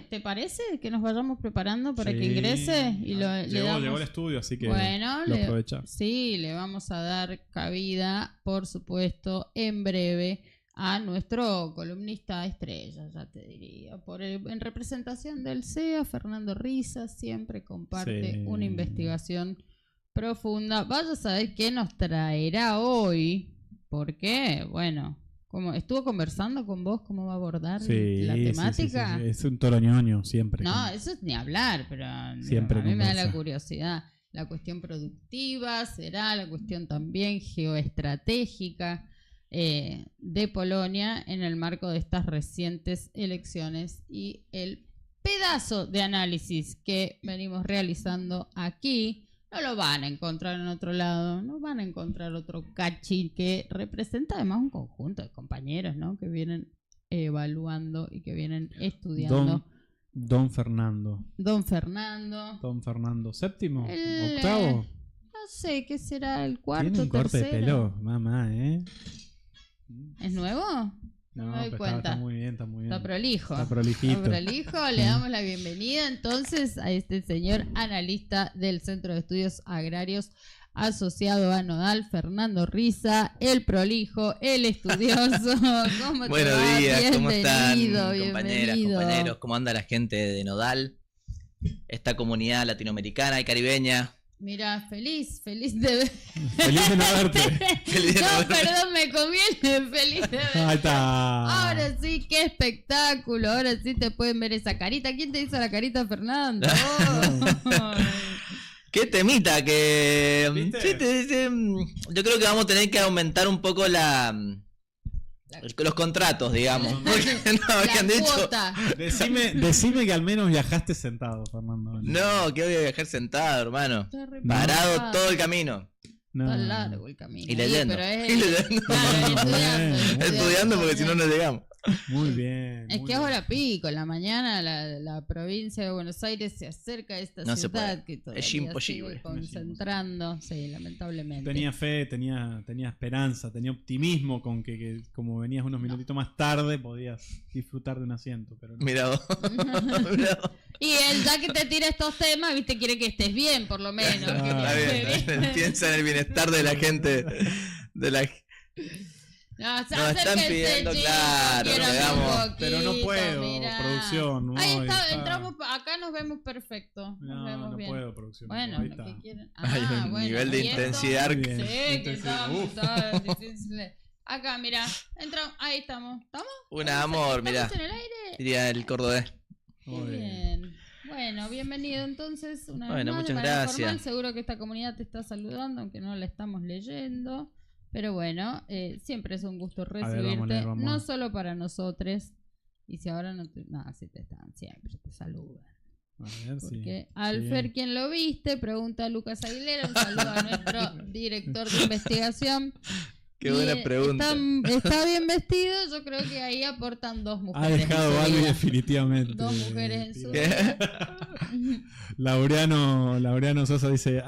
¿te parece que nos vayamos preparando para que ingrese? Y llegó el estudio, así que bueno, lo aprovecha. Sí, le vamos a dar cabida, por supuesto, en breve a nuestro columnista estrella, ya te diría. En representación del CEA, Fernando Risa siempre comparte una investigación profunda. Vaya a saber qué nos traerá hoy, porque, bueno... Como estuvo conversando con vos, ¿cómo va a abordar la temática? Sí. Es un toroñoño siempre. No, eso es ni hablar, pero siempre a mí me da la curiosidad. La cuestión productiva será la cuestión también geoestratégica de Polonia en el marco de estas recientes elecciones y el pedazo de análisis que venimos realizando aquí. No lo van a encontrar en otro lado, no van a encontrar otro cachi que representa además un conjunto de compañeros, ¿no? Que vienen evaluando y que vienen estudiando. Don Fernando. Don Fernando. ¿Séptimo? ¿Octavo? No sé, ¿qué será? ¿El cuarto? Tiene un corte de pelo, mamá, ¿Es nuevo? No me doy cuenta. Está muy bien. Está prolijo. Está prolijito. Le damos la bienvenida entonces a este señor analista del Centro de Estudios Agrarios asociado a Nodal, Fernando Risa, el prolijo, el estudioso. ¿Cómo Buenos te va? días, ¿cómo están, compañeras, compañeros? ¿Cómo anda la gente de Nodal? Esta comunidad latinoamericana y caribeña. Mira, feliz de Feliz de no verte. Perdón, me comí el feliz de verte. Ahí está. Ahora sí, qué espectáculo. Ahora sí te pueden ver esa carita. ¿Quién te hizo la carita, Fernando? Qué temita que... ¿Viste? Yo creo que vamos a tener que aumentar un poco los contratos, digamos. Porque no habían dicho. Decime que al menos viajaste sentado, Fernando. No, que voy a viajar sentado, hermano. Parado todo el camino. Está largo el camino. Y leyendo. Claro, estudiando porque si no, no llegamos. Muy bien. Es que ahora pico, en la mañana la provincia de Buenos Aires se acerca a esta ciudad que todavía es imposible. sigue concentrando, sí, lamentablemente. Tenía fe, tenía esperanza, tenía optimismo con que como venías unos minutitos más tarde podías disfrutar de un asiento, pero no. Mirá vos. Y él, ya que te tira estos temas, viste, quiere que estés bien, por lo menos. Está bien. Piensa en el bienestar de la gente. No, están pidiendo, chicos, claro, pero no puedo, mirá. producción. No, ahí está, entramos, acá nos vemos perfecto. No puedo, producción. Bueno, ahí lo está. que quieran. Hay un nivel de intensidad. Sí, que está difícil. Acá, mira, entramos, ahí estamos. ¿Estamos? Amor, mira. ¿Estamos en el aire? Diría el cordobés. Muy bien. Bueno, bienvenido entonces una vez más. Muchas gracias. Formal. Seguro que esta comunidad te está saludando, aunque no la estamos leyendo. Pero bueno, siempre es un gusto recibirte, no solo para nosotros. Y si ahora no te... No, si te están, siempre te saludan. A ver, porque Alfer, ¿quién lo viste? Pregunta a Lucas Aguilera. Un saludo a nuestro director de investigación. Qué buena pregunta. Está bien vestido, yo creo que ahí aportan dos mujeres. Ha dejado Balbi definitivamente. Dos mujeres en su vida. Laureano Sosa dice,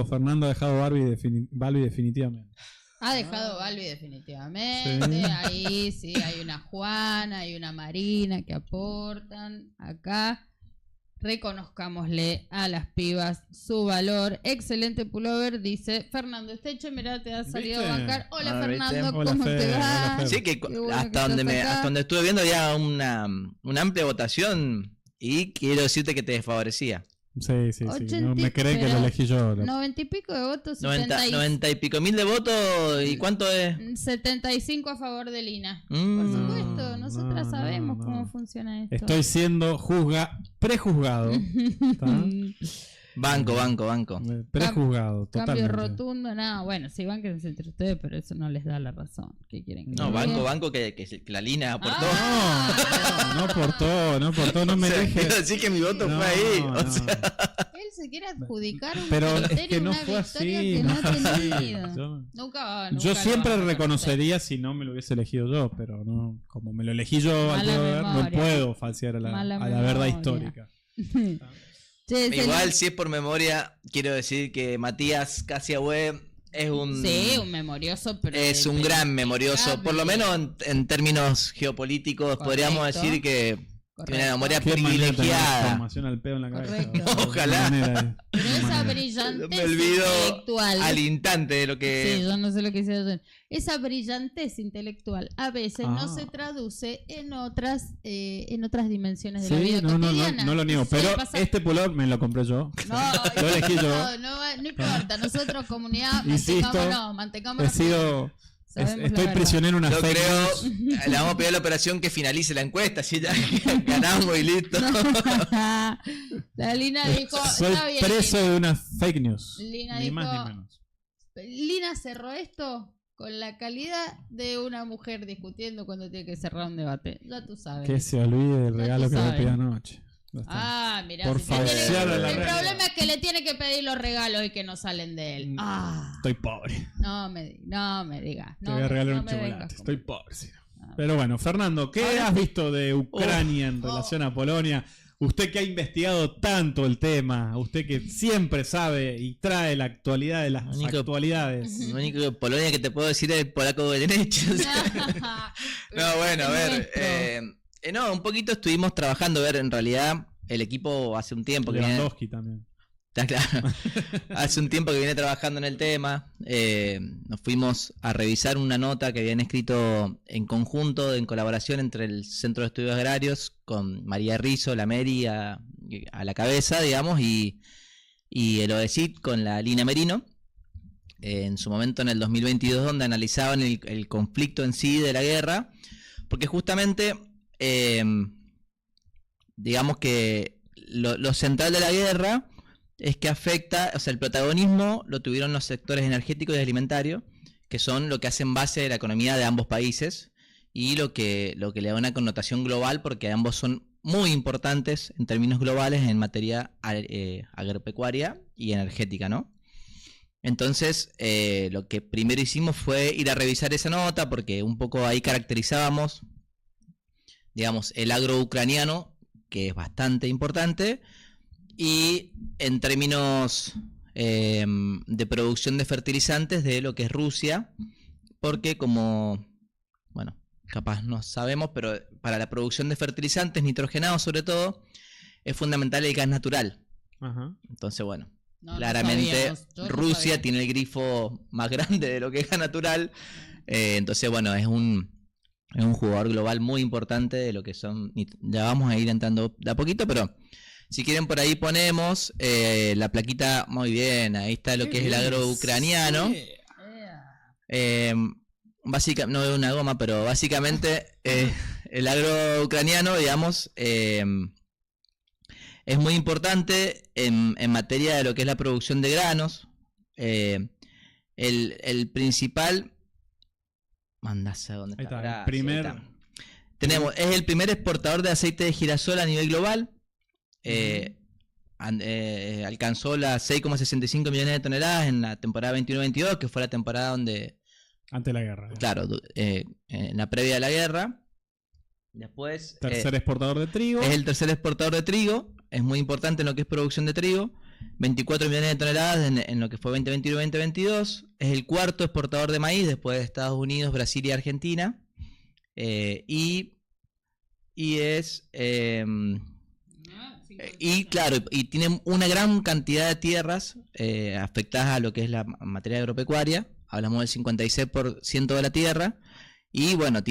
Fernando ha dejado Balbi definitivamente. Ha dejado Balbi definitivamente. Sí. Ahí sí, hay una Juana, hay una Marina que aportan acá. Reconozcámosle a las pibas su valor. Excelente pullover, dice Fernando Esteche. Mirá, te ha salido a bancar. Hola, Fernando, ¿cómo te va? Sí, que hasta donde estuve viendo había una amplia votación y quiero decirte que te desfavorecía. Sí. No me creen que lo elegí yo. 90 y pico de votos. 90 y pico mil de votos. ¿Y cuánto es? 75 a favor de Lina. Por supuesto, nosotras sabemos cómo funciona esto. Estoy siendo prejuzgado. Banco. Prejuzgado, totalmente. Cambio rotundo, nada. Bueno, sí, banquense entre ustedes, pero eso no les da la razón. ¿Qué quieren que no, banco que la Lina aportó. No aportó, no me deje. Quiero decir que mi voto fue ahí. O sea. Él se quiere adjudicar un pero criterio, es que no una fue victoria así, que no no fue ha así. tenido. Nunca yo siempre reconocería si no me lo hubiese elegido yo, pero no, como me lo elegí yo, no puedo falsear a la verdad histórica. Igual si es por memoria, quiero decir que Matías Casiagüe es un... Sí, un memorioso. Pero es un gran memorioso, por lo menos en términos geopolíticos. Correcto. Podríamos decir que Tiene una memoria Qué privilegiada. Información al pedo en la cabeza. Ojalá. Pero esa brillantez Me olvido intelectual. al instante de lo que... Sí, yo no sé lo que hice ayer. Esa brillantez intelectual a veces no se traduce en otras dimensiones de la vida cotidiana. No lo niego, pero este pullover me lo compré yo. Lo elegí yo. No importa, nosotros comunidad mantengamos. Estoy prisionero en una Yo fake creo, news. le vamos a pedir a la operación que finalice la encuesta, así ya ganamos y listo. La Lina dijo, soy preso de una fake news. Lina ni dijo, más ni menos. Lina cerró esto con la calidad de una mujer discutiendo cuando tiene que cerrar un debate. Ya tú sabes. Que se olvide del regalo que me pidió anoche. Mira, por favor. El problema es que le tiene que pedir los regalos y que no salen de él. Estoy pobre. No me digas. Te voy a regalar un chocolate. Estoy pobre. Sí. Pero bueno, Fernando, ¿qué has visto de Ucrania en relación a Polonia? Usted que ha investigado tanto el tema, usted que siempre sabe y trae la actualidad de las actualidades. Lo único de Polonia que te puedo decir es el polaco de derecho. No, bueno, a ver. No, un poquito estuvimos trabajando, en realidad el equipo hace un tiempo que Lewandowski también. Está claro. Hace un tiempo que viene trabajando en el tema. Nos fuimos a revisar una nota que habían escrito en conjunto, en colaboración entre el Centro de Estudios Agrarios con María Rizzo, la Meri a la cabeza, digamos, y el ODECIT con la Lina Merino. En su momento en el 2022, donde analizaban el conflicto en sí de la guerra, porque justamente digamos que lo central de la guerra es que afecta, o sea, el protagonismo lo tuvieron los sectores energéticos y alimentarios, que son lo que hacen base de la economía de ambos países y lo que le da una connotación global, porque ambos son muy importantes en términos globales en materia agropecuaria y energética, ¿no? Entonces, lo que primero hicimos fue ir a revisar esa nota, porque un poco ahí caracterizábamos, digamos, el agro ucraniano, que es bastante importante, y en términos de producción de fertilizantes de lo que es Rusia, porque como, bueno, capaz no sabemos, pero para la producción de fertilizantes nitrogenados sobre todo, es fundamental el gas natural. Ajá. Entonces, bueno, claramente Rusia tiene el grifo más grande de lo que es gas natural, entonces, bueno, es un jugador global muy importante de lo que son, ya vamos a ir entrando de a poquito, pero si quieren por ahí ponemos la plaquita, muy bien, ahí está lo que es el agro ucraniano. Básicamente, no veo una goma, pero básicamente el agro ucraniano, digamos, es muy importante en materia de lo que es la producción de granos. El principal... Mandase a dónde está. Es el primer exportador de aceite de girasol a nivel global. Alcanzó las 6,65 millones de toneladas en la temporada 21-22, que fue la temporada donde... Antes de la guerra. Claro, en la previa de la guerra. Después... Tercer exportador de trigo. Es el tercer exportador de trigo. Es muy importante en lo que es producción de trigo. 24 millones de toneladas en lo que fue 2021-2022. Es el cuarto exportador de maíz después de Estados Unidos, Brasil y Argentina. Claro, y tiene una gran cantidad de tierras afectadas a lo que es la materia agropecuaria. Hablamos del 56% de la tierra. Y bueno,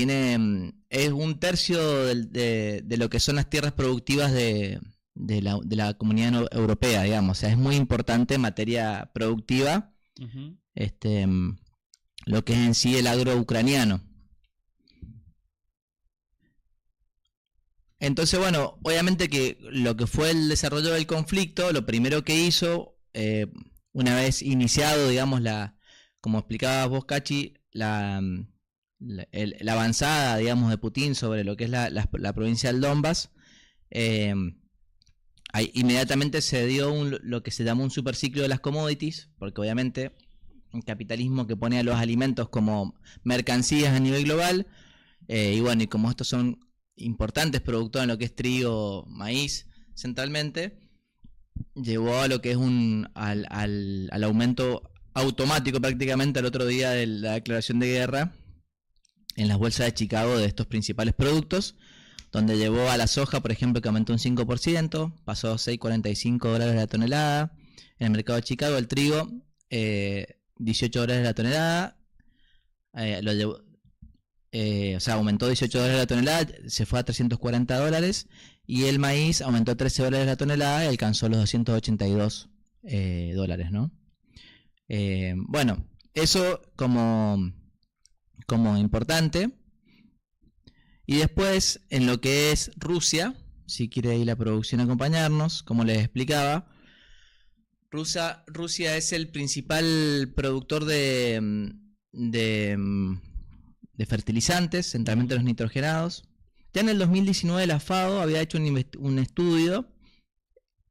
es un tercio de lo que son las tierras productivas de la comunidad europea, digamos. O sea, es muy importante en materia productiva, lo que es en sí el agro ucraniano. Entonces, bueno, obviamente que lo que fue el desarrollo del conflicto, lo primero que hizo, una vez iniciado, digamos, como explicabas vos, Cachi, la avanzada, digamos, de Putin sobre lo que es la provincia del Donbass, inmediatamente se dio lo que se llamó un superciclo de las commodities, porque obviamente un capitalismo que pone a los alimentos como mercancías a nivel global, y bueno, y como estos son importantes productos en lo que es trigo, maíz, centralmente, llevó a lo que es al aumento automático prácticamente al otro día de la declaración de guerra en las bolsas de Chicago de estos principales productos, donde llevó a la soja, por ejemplo, que aumentó un 5%, pasó a $6.45 la tonelada. En el mercado de Chicago, el trigo, $18 la tonelada, aumentó $18 la tonelada, se fue a $340, y el maíz aumentó $13 la tonelada y alcanzó los $282 dólares, ¿no? Bueno, eso como importante. Y después, en lo que es Rusia, si quiere ir la producción a acompañarnos, como les explicaba, Rusia es el principal productor de fertilizantes, centralmente los nitrogenados. Ya en el 2019 la FAO había hecho un estudio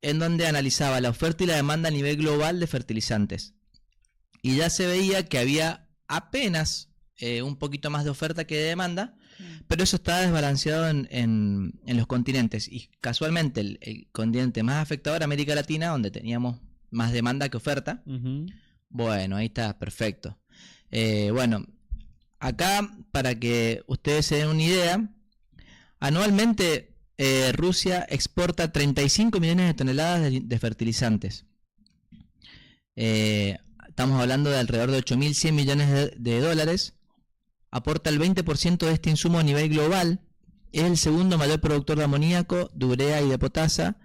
en donde analizaba la oferta y la demanda a nivel global de fertilizantes. Y ya se veía que había apenas un poquito más de oferta que de demanda, pero eso estaba desbalanceado en los continentes. Y casualmente el continente más afectado era América Latina, donde teníamos más demanda que oferta. Bueno, ahí está, perfecto. Bueno, acá, para que ustedes se den una idea, anualmente Rusia exporta 35 millones de toneladas de fertilizantes. Estamos hablando de alrededor de 8.100 millones de dólares. Aporta el 20% de este insumo a nivel global. Es el segundo mayor productor de amoníaco, de urea y de potasa.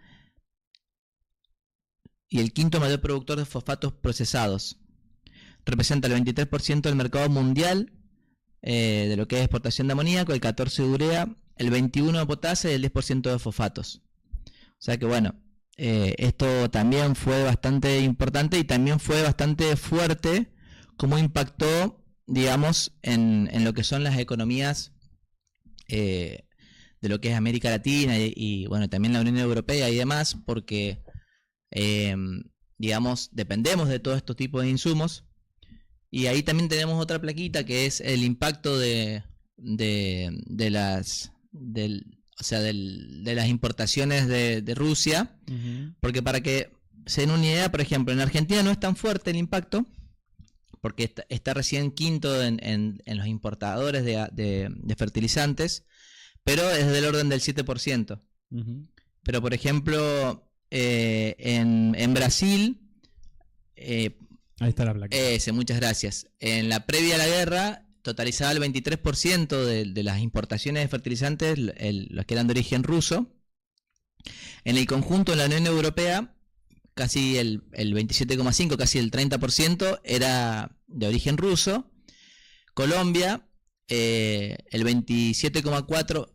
Y el quinto mayor productor de fosfatos procesados. Representa el 23% del mercado mundial de lo que es exportación de amoníaco, el 14% de urea, el 21% de potasa y el 10% de fosfatos. O sea que bueno, esto también fue bastante importante y también fue bastante fuerte cómo impactó, digamos, en lo que son las economías de lo que es América Latina y bueno, también la Unión Europea y demás, porque digamos, dependemos de todos estos tipos de insumos. Y ahí también tenemos otra plaquita que es el impacto de las importaciones de Rusia. Porque para que se den una idea, por ejemplo, en Argentina no es tan fuerte el impacto, porque está recién quinto en los importadores de fertilizantes, pero es del orden del 7%. Pero por ejemplo, en Brasil, ahí está la placa. Muchas gracias. En la previa a la guerra totalizaba el 23% de las importaciones de fertilizantes, los que eran de origen ruso. En el conjunto de la Unión Europea, casi el 27,5%, casi el 30% era de origen ruso. Colombia, el 27,4%,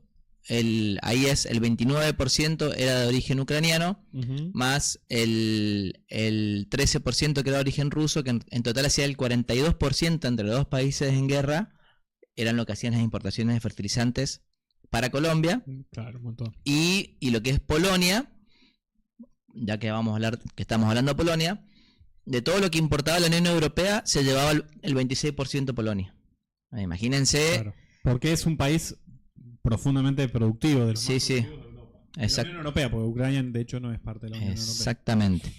ahí es el 29% era de origen ucraniano, más el 13% que era de origen ruso, que en total hacía el 42% entre los dos países en guerra, eran lo que hacían las importaciones de fertilizantes para Colombia. Claro, un montón. Y lo que es Polonia, ya que estamos hablando de Polonia, de todo lo que importaba la Unión Europea, se llevaba el 26% Polonia. Imagínense. Claro, porque es un país profundamente productivo del sí, sí. De Europa. La Unión Europea, porque Ucrania de hecho no es parte de la Unión Europea. Exactamente.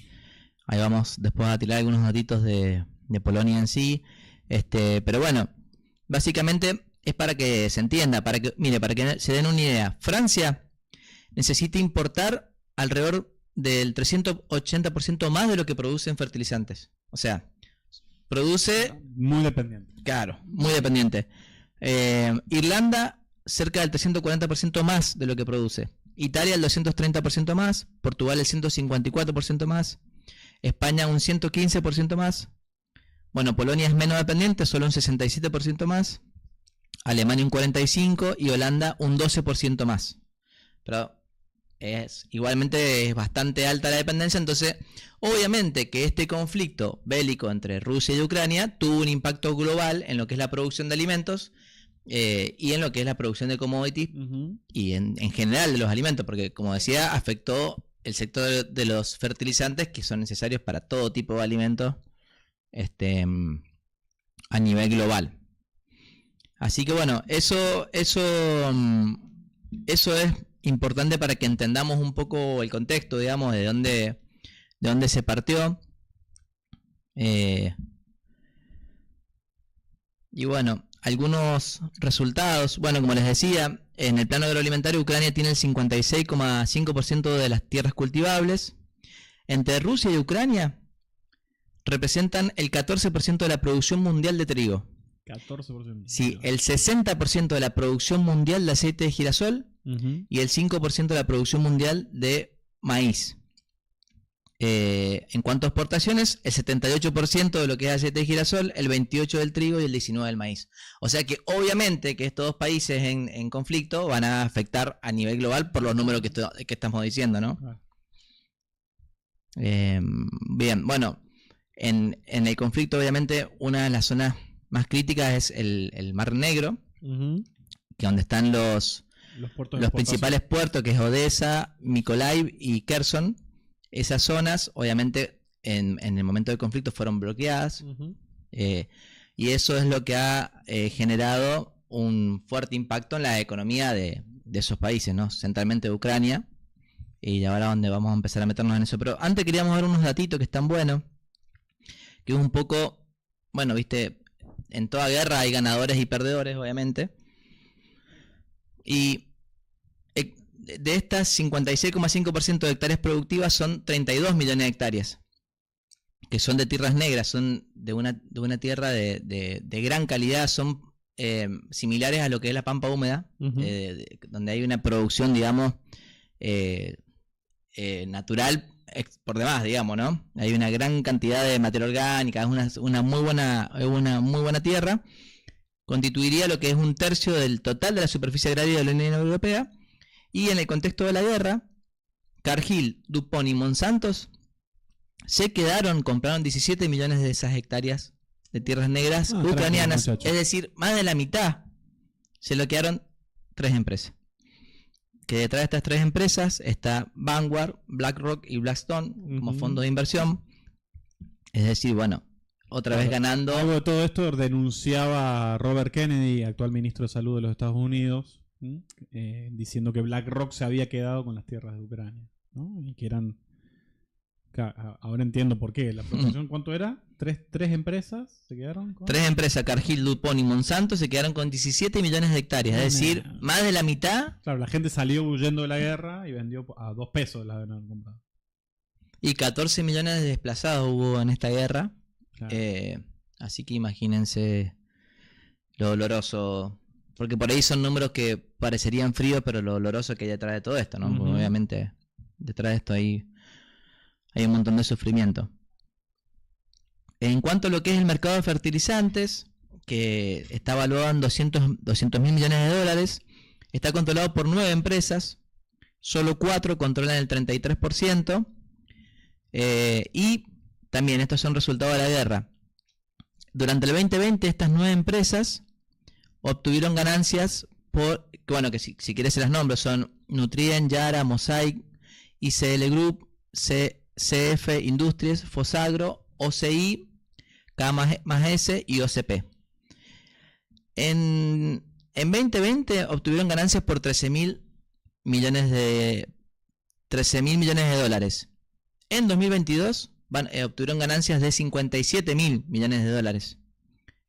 Ahí vamos después a tirar algunos datitos de Polonia en sí. Pero bueno, básicamente es para que se entienda, para que se den una idea. Francia necesita importar alrededor del 380% más de lo que produce en fertilizantes. O sea, produce... Muy dependiente. Claro, muy dependiente. Irlanda, cerca del 340% más de lo que produce. Italia el 230% más. Portugal el 154% más. España un 115% más. Bueno, Polonia es menos dependiente, solo un 67% más. Alemania un 45% y Holanda un 12% más. Pero igualmente es bastante alta la dependencia. Entonces, obviamente que este conflicto bélico entre Rusia y Ucrania tuvo un impacto global en lo que es la producción de alimentos. Y en lo que es la producción de commodities y en general de los alimentos, porque como decía, afectó el sector de los fertilizantes que son necesarios para todo tipo de alimentos a nivel global. Así que bueno, eso es importante para que entendamos un poco el contexto, digamos, de dónde se partió. Y bueno, algunos resultados, bueno, como les decía, en el plano agroalimentario, Ucrania tiene el 56,5% de las tierras cultivables. Entre Rusia y Ucrania representan el 14% de la producción mundial de trigo. 14%. Sí, el 60% de la producción mundial de aceite de girasol y el 5% de la producción mundial de maíz. En cuanto a exportaciones, el 78% de lo que es aceite de girasol, el 28% del trigo y el 19% del maíz. O sea que obviamente que estos dos países en conflicto van a afectar a nivel global por los números que estamos diciendo, ¿no? Bien, bueno, en el conflicto obviamente una de las zonas más críticas es el Mar Negro, que donde están los principales puertos, que es Odessa, Mykolaiv y Kherson. Esas zonas, obviamente, en el momento del conflicto fueron bloqueadas, y eso es lo que ha generado un fuerte impacto en la economía de esos países, ¿no? Centralmente de Ucrania, y ahora donde vamos a empezar a meternos en eso. Pero antes queríamos ver unos datitos que están buenos, que es un poco, bueno, viste, en toda guerra hay ganadores y perdedores, obviamente, y de estas 56,5% de hectáreas productivas son 32 millones de hectáreas, que son de tierras negras, son de una tierra de gran calidad, son similares a lo que es la pampa húmeda, donde hay una producción, digamos, natural por demás, digamos, ¿no? Hay una gran cantidad de materia orgánica, es una muy buena tierra, constituiría lo que es 1/3 del total de la superficie agraria de la Unión Europea. Y en el contexto de la guerra, Cargill, DuPont y Monsanto compraron 17 millones de esas hectáreas de tierras negras ucranianas, es decir, más de la mitad se lo quedaron 3 empresas. Que detrás de estas 3 empresas está Vanguard, BlackRock y Blackstone como fondos de inversión. Es decir, bueno, otra vez ganando. Algo de todo esto denunciaba Robert Kennedy, actual ministro de Salud de los Estados Unidos, diciendo que BlackRock se había quedado con las tierras de Ucrania, ¿no? Y que eran... Ahora entiendo por qué. ¿La proporción cuánto era? ¿Tres empresas se quedaron con? 3 empresas, Cargill, DuPont y Monsanto, se quedaron con 17 millones de hectáreas. Es decir, más de la mitad. Claro, la gente salió huyendo de la guerra y vendió a 2 pesos la habían comprado. Y 14 millones de desplazados hubo en esta guerra. Claro. Así que imagínense lo doloroso. Porque por ahí son números que parecerían fríos, pero lo doloroso que hay detrás de todo esto, ¿no? Porque obviamente detrás de esto hay un montón de sufrimiento. En cuanto a lo que es el mercado de fertilizantes, que está evaluado en 200 mil millones de dólares, está controlado por 9 empresas, solo 4 controlan el 33%, y también estos son resultados de la guerra. Durante el 2020 estas 9 empresas obtuvieron ganancias que si quieres se las nombro, son Nutrien, Yara, Mosaic, ICL Group, CF Industries, Fosagro, OCI, K+S y OCP. En 2020 obtuvieron ganancias por 13 mil millones de dólares. En 2022 obtuvieron ganancias de 57 mil millones de dólares.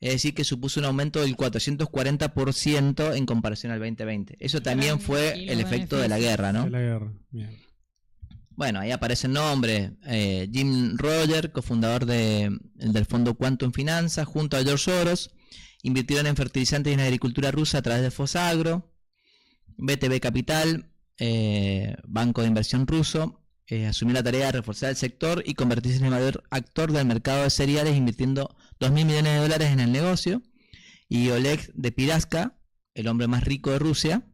Es decir, que supuso un aumento del 440% en comparación al 2020. Eso también fue el efecto de la guerra, ¿no? De la guerra, bien. Bueno, ahí aparece el nombre. Jim Roger, cofundador del fondo Quantum Finanza, junto a George Soros, invirtieron en fertilizantes y en agricultura rusa a través de Fosagro. BTB Capital, banco de inversión ruso, asumió la tarea de reforzar el sector y convertirse en el mayor actor del mercado de cereales, invirtiendo 2.000 millones de dólares en el negocio. Y Oleg Deripaska, el hombre más rico de Rusia,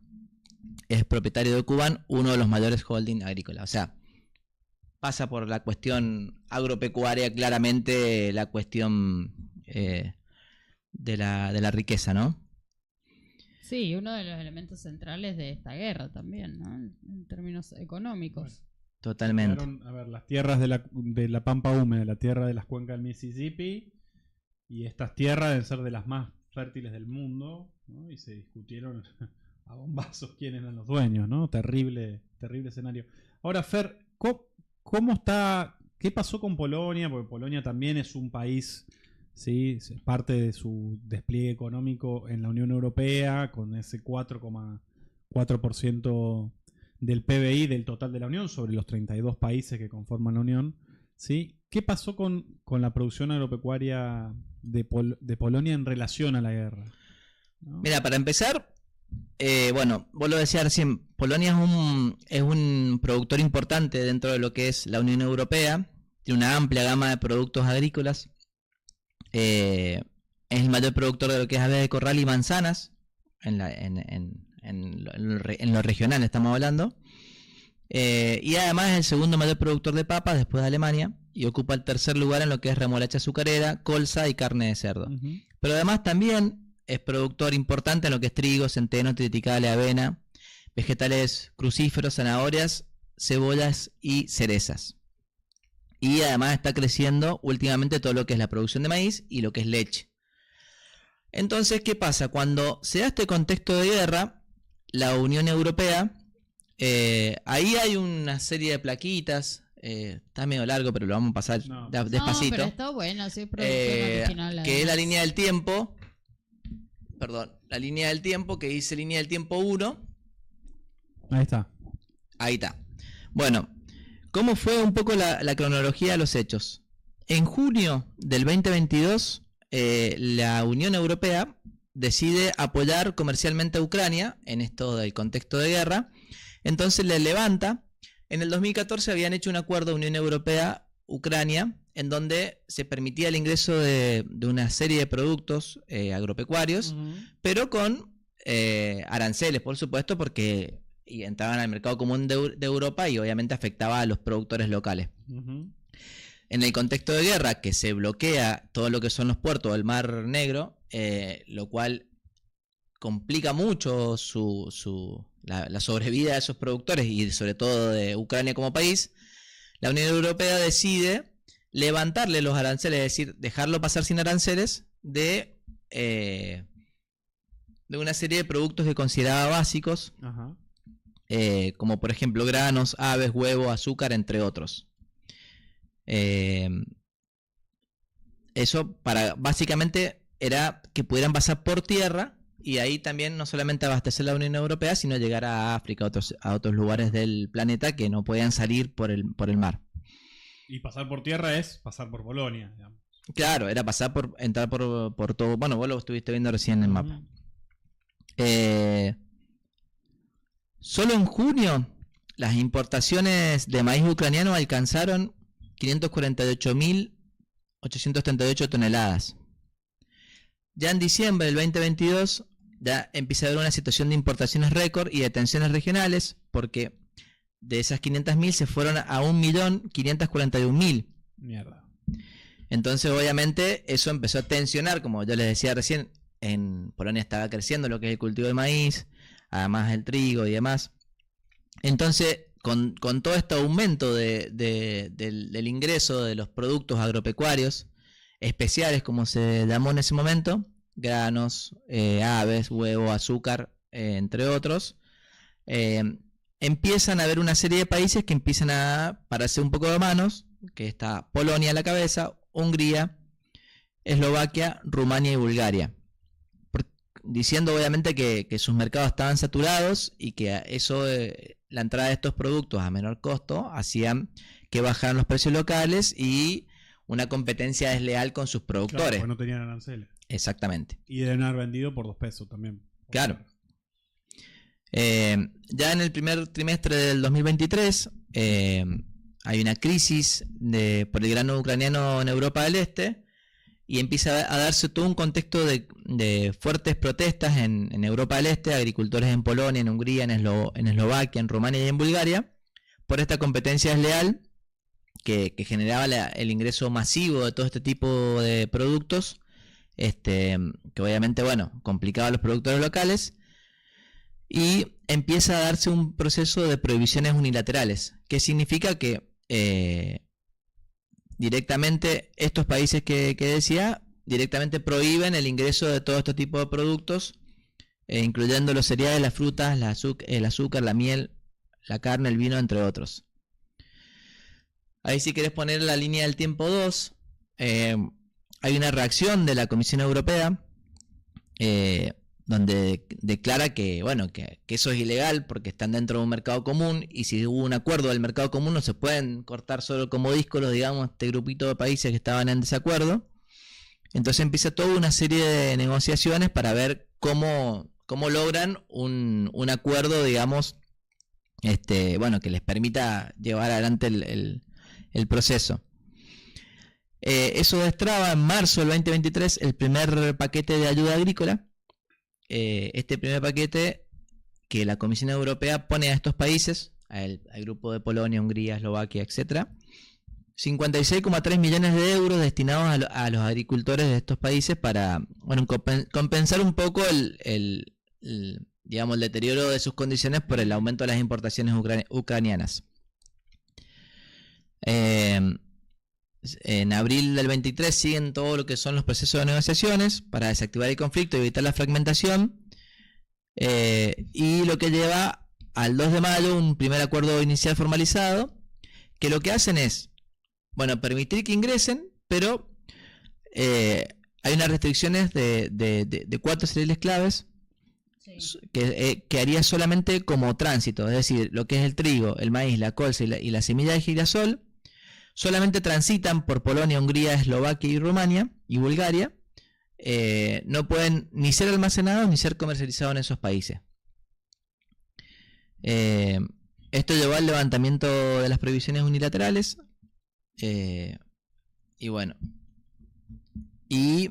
es propietario de Kuban, uno de los mayores holding agrícolas. O sea, pasa por la cuestión agropecuaria, claramente la cuestión de la riqueza, ¿no? Sí, uno de los elementos centrales de esta guerra también, ¿no? En términos económicos. Bueno, totalmente. Quedaron, a ver, las tierras de la pampa húmeda, la tierra de las cuencas del Mississippi, y estas tierras deben ser de las más fértiles del mundo, ¿no? Y se discutieron a bombazos quiénes eran los dueños, ¿no? Terrible escenario. Ahora, Fer, ¿cómo está? ¿Qué pasó con Polonia? Porque Polonia también es un país, ¿sí? Es parte de su despliegue económico en la Unión Europea, con ese 4,4 4% del PBI del total de la Unión sobre los 32 países que conforman la Unión, ¿sí? ¿Qué pasó con la producción agropecuaria de Polonia en relación a la guerra? ¿No? Mira, para empezar, bueno, vos lo decías recién, Polonia es un productor importante dentro de lo que es la Unión Europea, tiene una amplia gama de productos agrícolas, es el mayor productor de lo que es aves de corral y manzanas, en lo regional estamos hablando, y además es el segundo mayor productor de papas después de Alemania, y ocupa el tercer lugar en lo que es remolacha azucarera, colza y carne de cerdo. Pero además también es productor importante en lo que es trigo, centeno, triticale, avena, vegetales crucíferos, zanahorias, cebollas y cerezas. Y además está creciendo últimamente todo lo que es la producción de maíz y lo que es leche. Entonces, ¿qué pasa? Cuando se da este contexto de guerra, la Unión Europea, ahí hay una serie de plaquitas, está medio largo, pero lo vamos a pasar despacito. No, pero está bueno, sí, producción original. Que es la línea del tiempo, perdón, la línea del tiempo, que dice línea del tiempo 1. Ahí está. Ahí está. Bueno, ¿cómo fue un poco la cronología de los hechos? En junio del 2022, la Unión Europea decide apoyar comercialmente a Ucrania en esto del contexto de guerra. Entonces le levanta. En el 2014 habían hecho un acuerdo Unión Europea-Ucrania en donde se permitía el ingreso de una serie de productos agropecuarios, pero con aranceles, por supuesto, porque entraban al mercado común de Europa y obviamente afectaba a los productores locales. En el contexto de guerra, que se bloquea todo lo que son los puertos del Mar Negro, lo cual complica mucho la sobrevida de esos productores y sobre todo de Ucrania como país, la Unión Europea decide levantarle los aranceles, es decir, dejarlo pasar sin aranceles de una serie de productos que consideraba básicos, como por ejemplo granos, aves, huevo, azúcar, entre otros. Eso básicamente era que pudieran pasar por tierra y ahí también no solamente abastecer la Unión Europea, sino llegar a África, a otros lugares del planeta que no podían salir por el mar. Y pasar por tierra es pasar por Polonia, digamos. Claro, era entrar por todo. Bueno, vos lo estuviste viendo recién en el mapa. Solo en junio las importaciones de maíz ucraniano alcanzaron 548.838 toneladas. Ya en diciembre del 2022 ya empieza a haber una situación de importaciones récord y de tensiones regionales, porque de esas 500.000 se fueron a 1.541.000. Mierda. Entonces obviamente eso empezó a tensionar, como yo les decía recién, en Polonia estaba creciendo lo que es el cultivo de maíz, además el trigo y demás. Entonces con todo este aumento del ingreso de los productos agropecuarios especiales, como se llamó en ese momento, granos, aves, huevo, azúcar, entre otros, empiezan a haber una serie de países que empiezan a pararse un poco de manos, que está Polonia a la cabeza, Hungría, Eslovaquia, Rumania y Bulgaria, diciendo obviamente que sus mercados estaban saturados y que eso, la entrada de estos productos a menor costo hacían que bajaran los precios locales y una competencia desleal con sus productores. Claro, porque no tenían aranceles. Exactamente. Y deben haber vendido por 2 pesos también. Claro. Ya en el primer trimestre del 2023 hay una crisis por el grano ucraniano en Europa del Este y empieza a darse todo un contexto de fuertes protestas en Europa del Este, agricultores en Polonia, en Hungría, en Eslovaquia, en Rumania y en Bulgaria, por esta competencia desleal que generaba el ingreso masivo de todo este tipo de productos, que obviamente, bueno, complicaba a los productores locales, y empieza a darse un proceso de prohibiciones unilaterales, que significa que directamente estos países que decía, directamente prohíben el ingreso de todo este tipo de productos, incluyendo los cereales, las frutas, el azúcar, la miel, la carne, el vino, entre otros. Ahí si querés poner la línea del tiempo 2, hay una reacción de la Comisión Europea donde declara que, bueno, que eso es ilegal porque están dentro de un mercado común, y si hubo un acuerdo del mercado común no se pueden cortar solo como díscolos, digamos, este grupito de países que estaban en desacuerdo. Entonces empieza toda una serie de negociaciones para ver cómo logran un acuerdo, digamos, bueno, que les permita llevar adelante el proceso. Eso destraba en marzo del 2023 el primer paquete de ayuda agrícola. Este primer paquete que la Comisión Europea pone a estos países, al grupo de Polonia, Hungría, Eslovaquia, etc., 56,3 millones de euros destinados a los agricultores de estos países para, bueno, compensar un poco digamos, el deterioro de sus condiciones por el aumento de las importaciones ucranianas. En abril del 23 siguen todo lo que son los procesos de negociaciones para desactivar el conflicto y evitar la fragmentación, y lo que lleva al 2 de mayo un primer acuerdo inicial formalizado, que lo que hacen es, bueno, permitir que ingresen, pero hay unas restricciones de 4 cereales claves, sí, que haría solamente como tránsito, es decir, lo que es el trigo, el maíz, la colza y la semilla de girasol, solamente transitan por Polonia, Hungría, Eslovaquia y Rumania y Bulgaria. No pueden ni ser almacenados ni ser comercializados en esos países. Esto llevó al levantamiento de las prohibiciones unilaterales, y bueno, y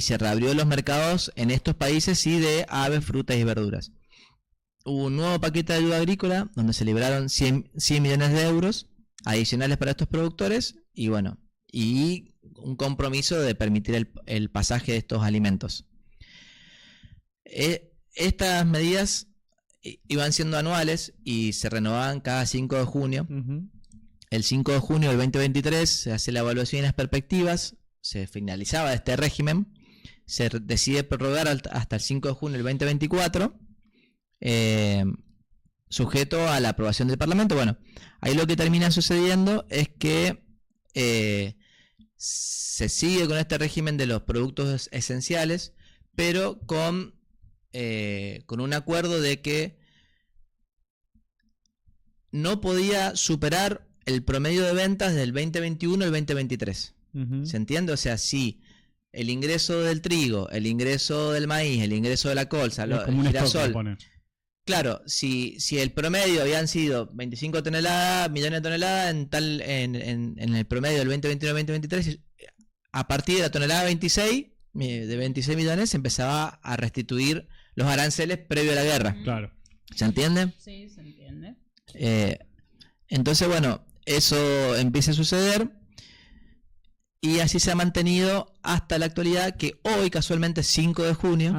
se reabrió los mercados en estos países, sí, de aves, frutas y verduras. Hubo un nuevo paquete de ayuda agrícola donde se liberaron 100 millones de euros adicionales para estos productores, y bueno, y un compromiso de permitir el pasaje de estos alimentos. Estas medidas iban siendo anuales y se renovaban cada 5 de junio. El 5 de junio del 2023 se hace la evaluación y las perspectivas, se finalizaba este régimen, se decide prorrogar hasta el 5 de junio del 2024, sujeto a la aprobación del Parlamento. Bueno, ahí lo que termina sucediendo es que se sigue con este régimen de los productos esenciales, pero con un acuerdo de que no podía superar el promedio de ventas del 2021 al 2023. ¿Se entiende? O sea, si el ingreso del trigo, el ingreso del maíz, el ingreso de la colza, el girasol, claro, si el promedio habían sido 25 millones de toneladas en el promedio del 2021-2023, a partir de la tonelada 26 millones se empezaba a restituir los aranceles previo a la guerra. Claro. ¿Se entiende? Sí, se entiende. Entonces, bueno, eso empieza a suceder y así se ha mantenido hasta la actualidad, que hoy, casualmente, 5 de junio,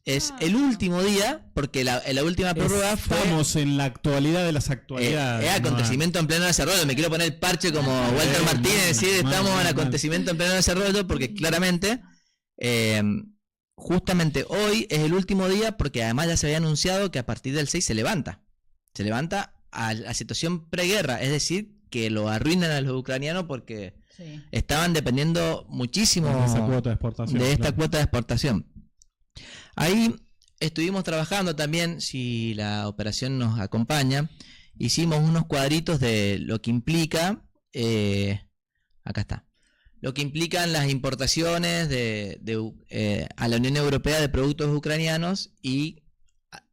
es el último día, porque la última prórroga fue... Estamos en la actualidad de las actualidades. Acontecimiento en pleno desarrollo. Me quiero poner el parche como Walter Martínez, decir, estamos en acontecimiento en pleno desarrollo, porque claramente, justamente hoy es el último día, porque además ya se había anunciado que a partir del 6 se levanta a la situación preguerra, es decir, que lo arruinan a los ucranianos porque estaban dependiendo muchísimo de esa cuota de exportación, cuota de exportación. Ahí estuvimos trabajando también, si la operación nos acompaña, hicimos unos cuadritos de lo que implica, acá está, lo que implican las importaciones a la Unión Europea de productos ucranianos y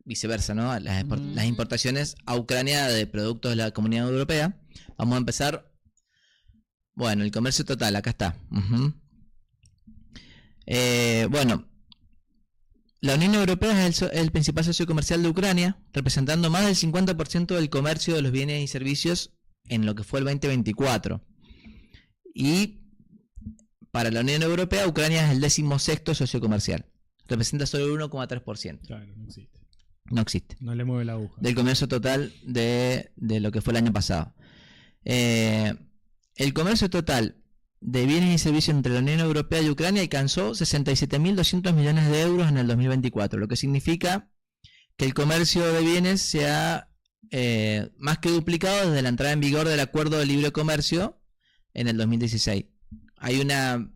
viceversa, ¿no? Las importaciones a Ucrania de productos de la Comunidad Europea. Vamos a empezar. Bueno, el comercio total, acá está. Bueno, la Unión Europea es el principal socio comercial de Ucrania, representando más del 50% del comercio de los bienes y servicios en lo que fue el 2024. Y para la Unión Europea, Ucrania es el 16º socio comercial. Representa solo el 1,3%. Claro, no existe. No existe. No le mueve la aguja. Del comercio total de lo que fue el año pasado. El comercio total de bienes y servicios entre la Unión Europea y Ucrania alcanzó 67.200 millones de euros en el 2024, lo que significa que el comercio de bienes se ha más que duplicado desde la entrada en vigor del Acuerdo de Libre Comercio en el 2016. Hay una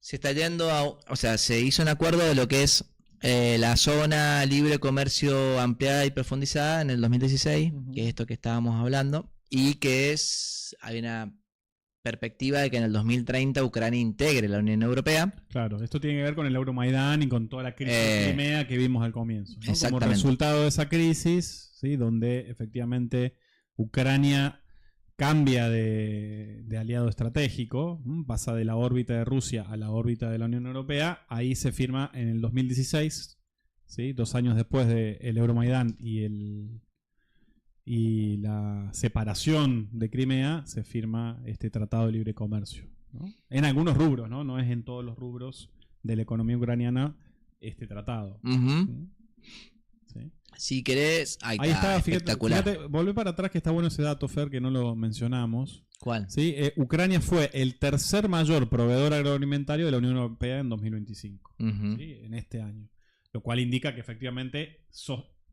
se está yendo o sea, se hizo un acuerdo de lo que es la zona libre comercio ampliada y profundizada en el 2016, que es esto que estábamos hablando, y que hay una perspectiva de que en el 2030 Ucrania integre la Unión Europea. Claro, esto tiene que ver con el Euromaidán y con toda la crisis de Crimea que vimos al comienzo, ¿no? Como resultado de esa crisis, ¿sí? Donde efectivamente Ucrania cambia de aliado estratégico, pasa de la órbita de Rusia a la órbita de la Unión Europea. Ahí se firma en el 2016, ¿sí? 2 años después del Euromaidán y la separación de Crimea, se firma este tratado de libre comercio, ¿no? En algunos rubros, ¿no? No es en todos los rubros de la economía ucraniana este tratado. ¿Sí? Si querés, ahí está, espectacular. Fíjate, volvé para atrás que está bueno ese dato, Fer, que no lo mencionamos. ¿Cuál? ¿Sí? Ucrania fue el tercer mayor proveedor agroalimentario de la Unión Europea en 2025, ¿sí? En este año. Lo cual indica que efectivamente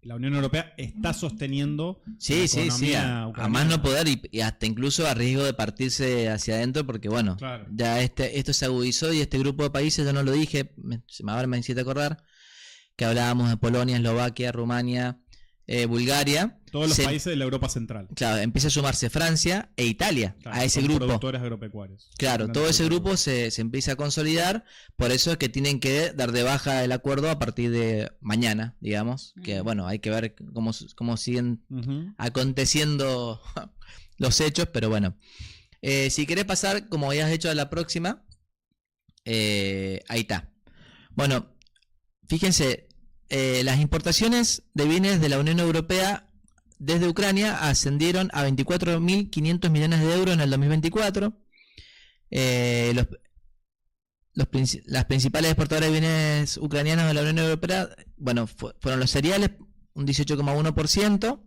la Unión Europea está sosteniendo la economía ucraniana. A más no poder y hasta incluso a riesgo de partirse hacia adentro, porque bueno, claro, ya esto se agudizó y este grupo de países, yo no lo dije, ahora me hiciste acordar, que hablábamos de Polonia, Eslovaquia, Rumania, Bulgaria. Todos los países de la Europa Central. Claro, empieza a sumarse Francia e Italia, claro, a ese grupo. Productores agropecuarios. Claro, todo ese grupo se empieza a consolidar, por eso es que tienen que dar de baja el acuerdo a partir de mañana, digamos, que bueno, hay que ver cómo siguen aconteciendo los hechos, pero bueno. Si querés pasar, como habías hecho a la próxima, ahí está. Bueno, fíjense, las importaciones de bienes de la Unión Europea desde Ucrania ascendieron a 24.500 millones de euros en el 2024. Las principales exportadoras de bienes ucranianos de la Unión Europea, bueno, fueron los cereales, un 18,1%,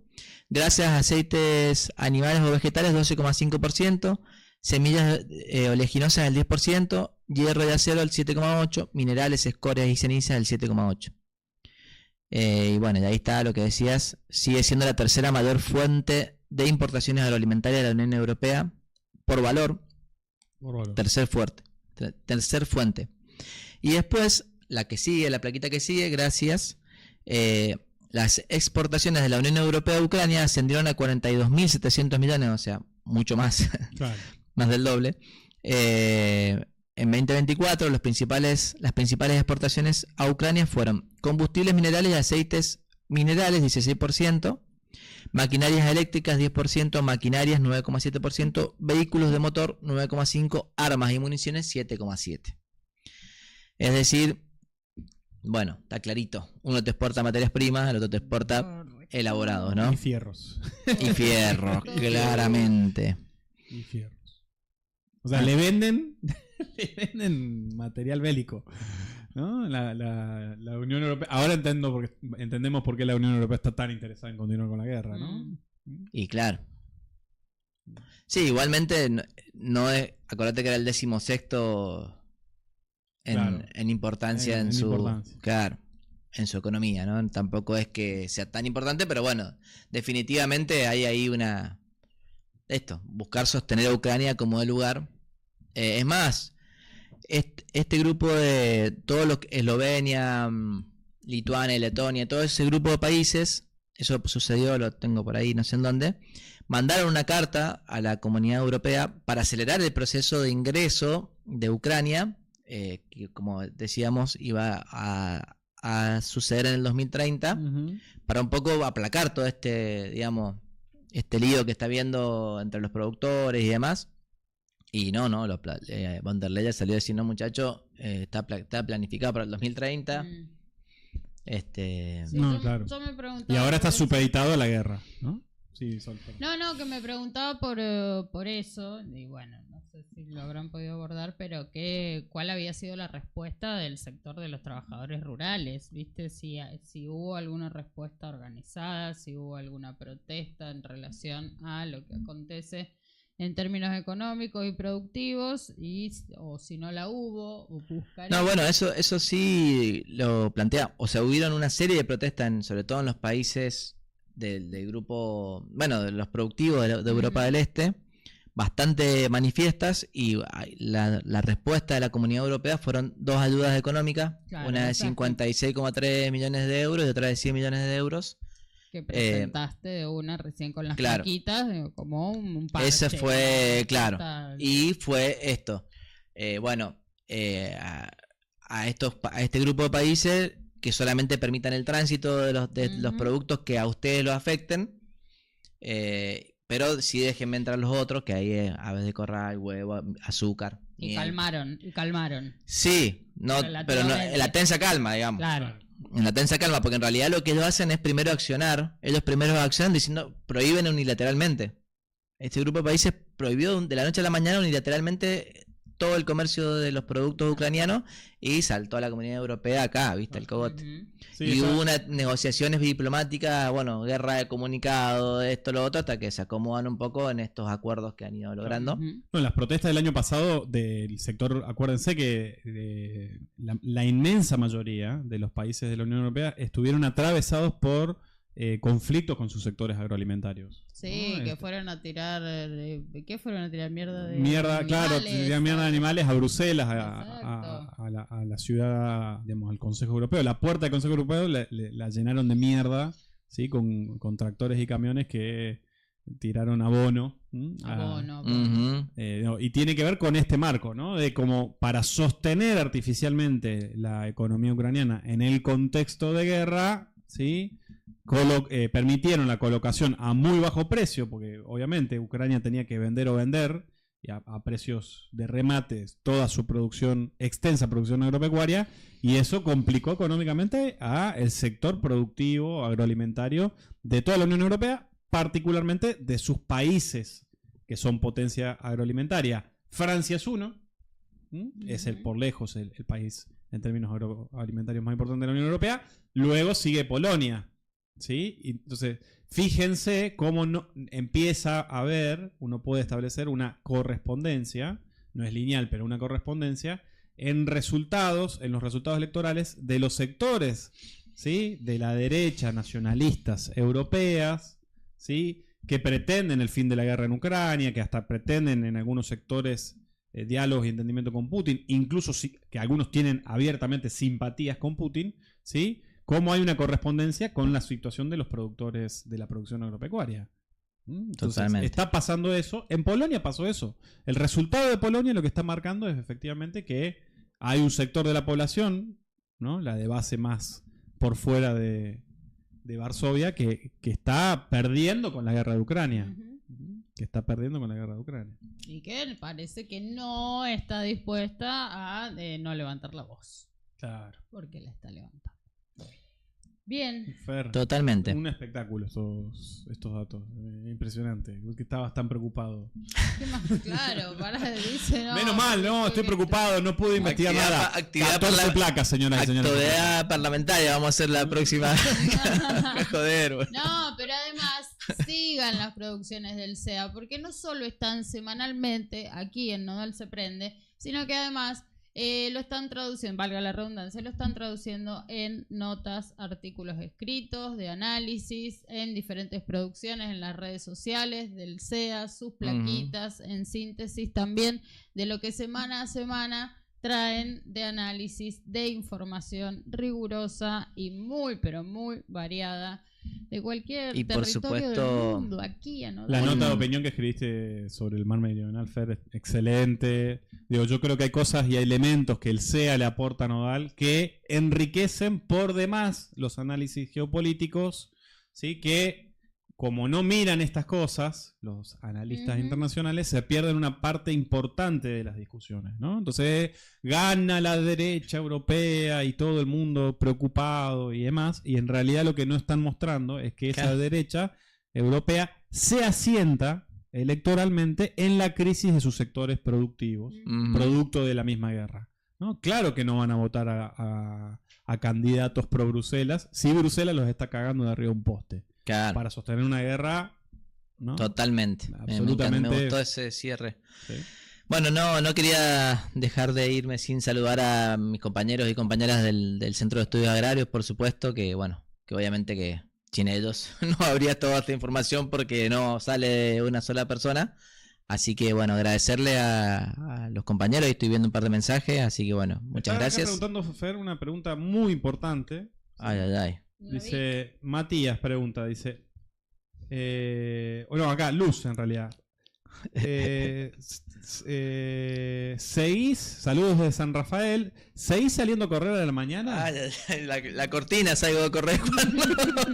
grasas, aceites animales o vegetales, 12,5%, semillas oleaginosas, el 10%, hierro y acero, el 7,8%, minerales, escorias y cenizas, el 7,8%. Y bueno, y ahí está lo que decías, sigue siendo la tercera mayor fuente de importaciones agroalimentarias de la Unión Europea por valor. Tercer fuente. Y después, la que sigue, la plaquita que sigue, gracias, las exportaciones de la Unión Europea a Ucrania ascendieron a 42.700 millones, o sea, mucho más, claro, más del doble. En 2024 las principales exportaciones a Ucrania fueron combustibles minerales y aceites minerales, 16%, maquinarias eléctricas, 10%, maquinarias, 9,7%, vehículos de motor, 9,5%, armas y municiones, 7,7%. Es decir, bueno, está clarito, uno te exporta materias primas, el otro te exporta elaborados, ¿no? Y fierros. Y fierros, claramente. Y fierros. O sea, le venden material bélico, ¿no? La Unión Europea. Ahora entendemos por qué la Unión Europea está tan interesada en continuar con la guerra, ¿no? Y claro. Sí, igualmente acordate que era el 16º en importancia en su importancia. Claro, en su economía, ¿no? Tampoco es que sea tan importante, pero bueno, definitivamente hay ahí buscar sostener a Ucrania como el lugar. Es más, este grupo de todo lo que Eslovenia, Lituania, Letonia, todo ese grupo de países, eso sucedió, lo tengo por ahí, no sé en dónde, mandaron una carta a la Comunidad Europea para acelerar el proceso de ingreso de Ucrania, que como decíamos iba a suceder en el 2030, para un poco aplacar todo este lío que está habiendo entre los productores y demás. Y no, von der Leyen salió diciendo, muchacho, está planificado para el 2030. Sí, no, claro. Yo me y ahora está supeditado a la guerra, ¿no? Sí, No, que me preguntaba por eso, y bueno, no sé si lo habrán podido abordar, pero ¿cuál había sido la respuesta del sector de los trabajadores rurales? ¿Viste? Si hubo alguna respuesta organizada, si hubo alguna protesta en relación a lo que acontece en términos económicos y productivos, o si no la hubo, o buscar... No, bueno, eso sí lo plantea. O sea, hubieron una serie de protestas, sobre todo en los países del grupo, bueno, de los productivos de Europa del Este, bastante manifiestas, y la respuesta de la Comunidad Europea fueron 2 ayudas económicas, Claro, una de exacto. 56,3 millones de euros y otra de 100 millones de euros. Que presentaste de una recién con las claro. plaquitas, como un parche. Ese fue, claro. Total. Y fue esto. A este grupo de países que solamente permitan el tránsito de los productos que a ustedes los afecten, pero sí déjenme entrar los otros, que ahí es aves de corral, huevo, azúcar. Y miel. calmaron. Sí, pero no, en la tensa calma, digamos. Claro. En la tensa calma, porque en realidad lo que ellos hacen es primero accionar. Ellos primero accionan diciendo, prohíben unilateralmente. Este grupo de países prohibió de la noche a la mañana unilateralmente todo el comercio de los productos ucranianos, y saltó a la Comunidad Europea acá, ¿viste? El cogote. Sí, y hubo unas negociaciones diplomáticas, bueno, guerra de comunicado, esto, lo otro, hasta que se acomodan un poco en estos acuerdos que han ido logrando. No, las protestas del año pasado del sector, acuérdense que la inmensa mayoría de los países de la Unión Europea estuvieron atravesados por conflictos con sus sectores agroalimentarios. Sí, ¿no? que fueron a tirar... ¿Qué fueron a tirar? Mierda de Mierda, claro, animales, tirar mierda de animales a Bruselas, Exacto. a la ciudad, digamos, al Consejo Europeo. La puerta del Consejo Europeo la llenaron de mierda, ¿sí? Con tractores y camiones que tiraron abono. Abono. Ujú. Y tiene que ver con este marco, ¿no? De como para sostener artificialmente la economía ucraniana en el contexto de guerra, ¿sí? Permitieron la colocación a muy bajo precio, porque obviamente Ucrania tenía que vender y a precios de remates toda su producción, extensa producción agropecuaria, y eso complicó económicamente a el sector productivo agroalimentario de toda la Unión Europea, particularmente de sus países que son potencia agroalimentaria. Francia es uno, es por lejos el país en términos agroalimentarios más importante de la Unión Europea. Luego sigue Polonia, ¿sí? Y entonces, fíjense cómo empieza a haber, uno puede establecer una correspondencia, no es lineal, pero una correspondencia en los resultados electorales de los sectores, ¿sí? De la derecha, nacionalistas europeas, ¿sí? Que pretenden el fin de la guerra en Ucrania, que hasta pretenden en algunos sectores diálogos y entendimiento con Putin, incluso que algunos tienen abiertamente simpatías con Putin, ¿sí? Cómo hay una correspondencia con la situación de los productores de la producción agropecuaria. Entonces, Totalmente. está pasando eso. En Polonia pasó eso. El resultado de Polonia lo que está marcando es efectivamente que hay un sector de la población, ¿no? La de base más por fuera de Varsovia, que está perdiendo con la guerra de Ucrania. Que está perdiendo con la guerra de Ucrania. Y que parece que no está dispuesta a no levantar la voz. Claro. Porque la está levantando. Bien. Fer, Totalmente. un espectáculo estos datos. Impresionante. Que estabas tan preocupado. ¿Qué más? Claro, dice no. Menos mal, no, estoy preocupado, no pude investigar nada. Actividad 14 placas, señoras y señores. Actividad parlamentaria, vamos a hacer la próxima. Joder, bueno. No, pero además sigan las producciones del SEA, porque no solo están semanalmente aquí en Nodal Se Prende, sino que además lo están traduciendo, valga la redundancia, lo están traduciendo en notas, artículos escritos, de análisis, en diferentes producciones, en las redes sociales del SEA, sus plaquitas, en síntesis también de lo que semana a semana traen de análisis, de información rigurosa y muy, pero muy variada de cualquier y por territorio supuesto, del mundo, aquí en La nota de opinión que escribiste sobre el mar meridional, Fer, es excelente. Digo, yo creo que hay cosas y hay elementos que el SEA le aporta a Nodal que enriquecen por demás los análisis geopolíticos, ¿sí? Que como no miran estas cosas, los analistas internacionales se pierden una parte importante de las discusiones, ¿no? Entonces gana la derecha europea y todo el mundo preocupado y demás, y en realidad lo que no están mostrando es que esa derecha europea se asienta electoralmente en la crisis de sus sectores productivos, producto de la misma guerra, ¿no? Claro que no van a votar a candidatos pro Bruselas si Bruselas los está cagando de arriba de un poste. Claro. Para sostener una guerra, ¿no? Totalmente. Absolutamente. Me gustó ese cierre. Sí. Bueno, no quería dejar de irme sin saludar a mis compañeros y compañeras del Centro de Estudios Agrarios, por supuesto, que bueno, que obviamente que sin ellos no habría toda esta información porque no sale de una sola persona. Así que bueno, agradecerle a los compañeros, y estoy viendo un par de mensajes, así que bueno, muchas gracias. Estaba preguntando, Fer, una pregunta muy importante. Ay. Dice, Matías pregunta, dice, acá, Luz en realidad. ¿Seguís, saludos de San Rafael, seguís saliendo a correr a la mañana? La cortina salgo a correr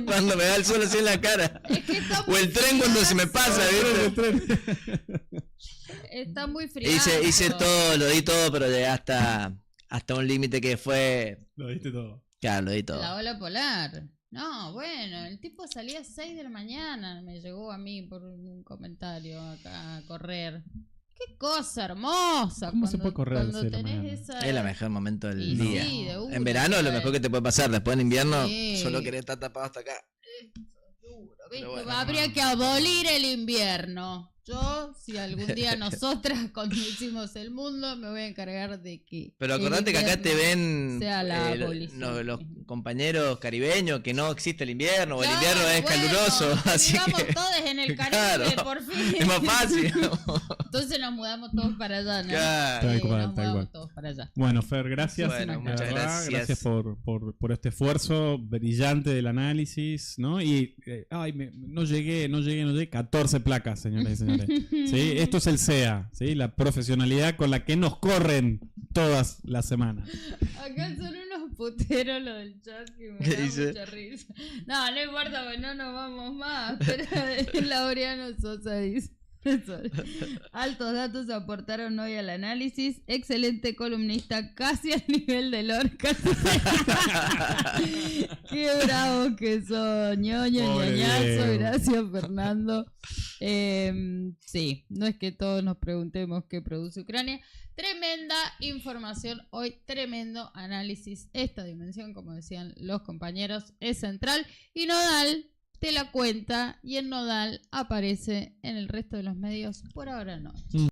cuando me da el sol así en la cara. Es que o el tren cuando se me pasa, ¿viste? Está muy frío. Hice todo, lo di todo, pero llegué hasta un límite que fue... Lo diste todo. Claro, lo di todo. La ola polar. No, bueno, el tipo salía a 6 de la mañana, me llegó a mí por un comentario acá a correr. Qué cosa hermosa. ¿Cómo se puede correr cuando tenés Es el mejor momento del y día. sí, de una, en verano lo mejor que te puede pasar, después en invierno Sí. solo querés estar tapado hasta acá. Duro, Pero ¿viste? bueno, Habría que abolir el invierno. Yo, si algún día nosotras conducimos el mundo, me voy a encargar de que... Pero acordate que acá te ven sea la abolición. los compañeros caribeños, que no existe el invierno, o el Claro, invierno es bueno, caluroso. Así vivamos que todos en el Caribe, Claro, por fin. es más fácil. Entonces nos mudamos todos para allá, ¿no? Claro. Tal cual, nos tal mudamos cual. todos para allá. Bueno, Fer, gracias. Bueno, La muchas verdad, gracias. por este esfuerzo brillante del análisis, ¿no? Y, no llegué, 14 placas, señoras y señores. ¿Sí? Esto es el CEA, ¿sí? La profesionalidad con la que nos corren todas las semanas. Acá son unos puteros lo del chat que me da mucha risa. No importa, porque no nos vamos más. Pero Laureano Sosa dice: altos datos aportaron hoy al análisis. Excelente columnista, casi al nivel de Lorca. Qué bravos que son. Ñoñazo. Gracias, Fernando. Sí, no es que todos nos preguntemos qué produce Ucrania. Tremenda información hoy, tremendo análisis. Esta dimensión, como decían los compañeros, es central. Y Nodal te la cuenta, y en Nodal aparece en el resto de los medios. Por ahora no.